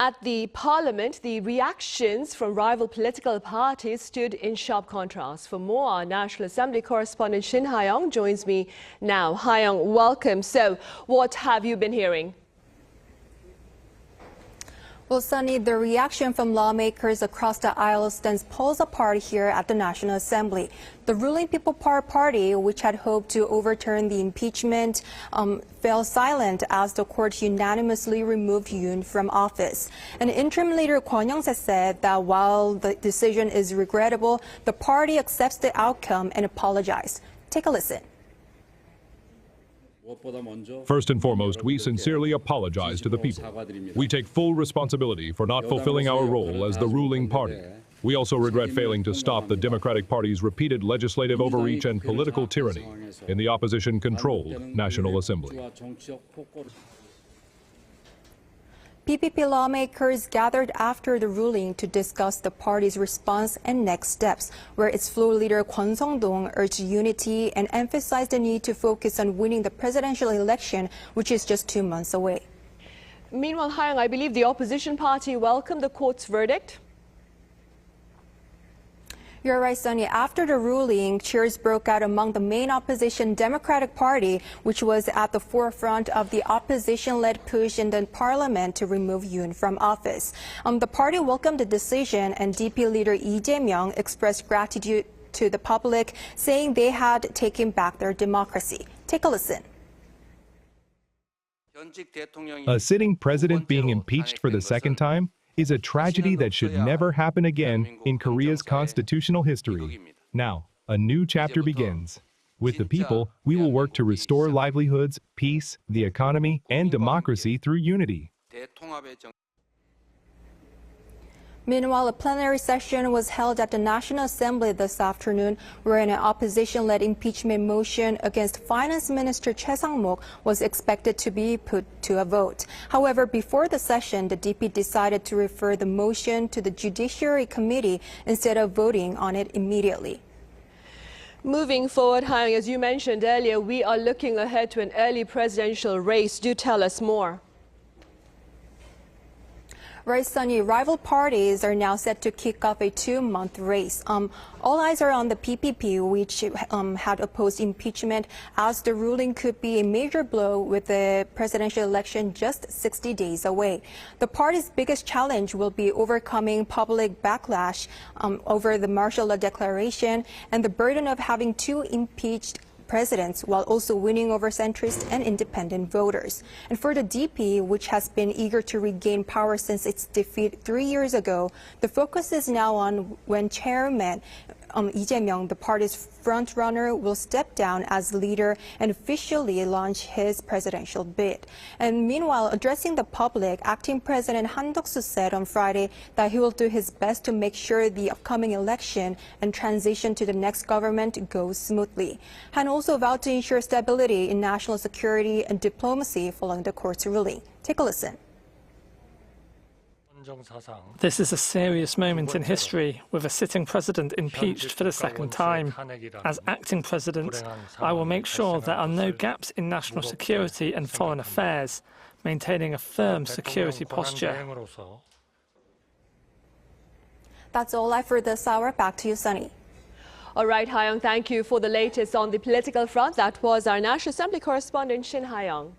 At the Parliament, the reactions from rival political parties stood in sharp contrast. For more, our National Assembly correspondent Shin Ha-young joins me now. Ha-young, welcome. So, what have you been hearing? Well, Sunny, the reaction from lawmakers across the aisle stands poles apart here at the National Assembly. The ruling People Power Party, which had hoped to overturn the impeachment, fell silent as the court unanimously removed Yoon from office. And Interim leader Kwon Young-se said that while the decision is regrettable, the party accepts the outcome and apologized. Take a listen. First and foremost, we sincerely apologize to the people. We take full responsibility for not fulfilling our role as the ruling party. We also regret failing to stop the Democratic Party's repeated legislative overreach and political tyranny in the opposition-controlled National Assembly. PPP lawmakers gathered after the ruling to discuss the party's response and next steps, where its floor leader Kwon Young-se urged unity and emphasized the need to focus on winning the presidential election, which is just 2 months away. Meanwhile, Ha-young, I believe the opposition party welcomed the court's verdict. You're right, Sunny. After the ruling, cheers broke out among the main opposition Democratic Party, which was at the forefront of the opposition-led push in the parliament to remove Yoon from office. The party welcomed the decision, and DP leader Lee Jae-myung expressed gratitude to the public, saying they had taken back their democracy. Take a listen. A sitting president being impeached for the second time is a tragedy that should never happen again in Korea's constitutional history. Now, a new chapter begins. With the people, we will work to restore livelihoods, peace, the economy, and democracy through unity. Meanwhile, a plenary session was held at the National Assembly this afternoon, where an opposition-led impeachment motion against Finance Minister Choi Sang-mok was expected to be put to a vote. However, before the session, the DP decided to refer the motion to the Judiciary Committee instead of voting on it immediately. Moving forward, Ha-young, as you mentioned earlier, we are looking ahead to an early presidential race. Do tell us more. Right, Sunny. Rival parties are now set to kick off a 2-month race. All eyes are on the PPP, which had opposed impeachment, as the ruling could be a major blow with the presidential election just 60 days away. The party's biggest challenge will be overcoming public backlash over the martial law declaration and the burden of having 2 impeached presidents, while also winning over centrist and independent voters. And for the DP, which has been eager to regain power since its defeat 3 years ago, the focus is now on when Chairman Lee Jae-myung, the party's frontrunner, will step down as leader and officially launch his presidential bid. And meanwhile, addressing the public, acting President Han Duck-soo said on Friday that he will do his best to make sure the upcoming election and transition to the next government goes smoothly. Han also vowed to ensure stability in national security and diplomacy following the court's ruling. Take a listen. This is a serious moment in history, with a sitting president impeached for the second time. As acting president, I will make sure there are no gaps in national security and foreign affairs, maintaining a firm security posture. That's all I have for this hour. Back to you, Sunny. All right, Ha-young, thank you for the latest on the political front. That was our National Assembly correspondent, Shin Ha-young.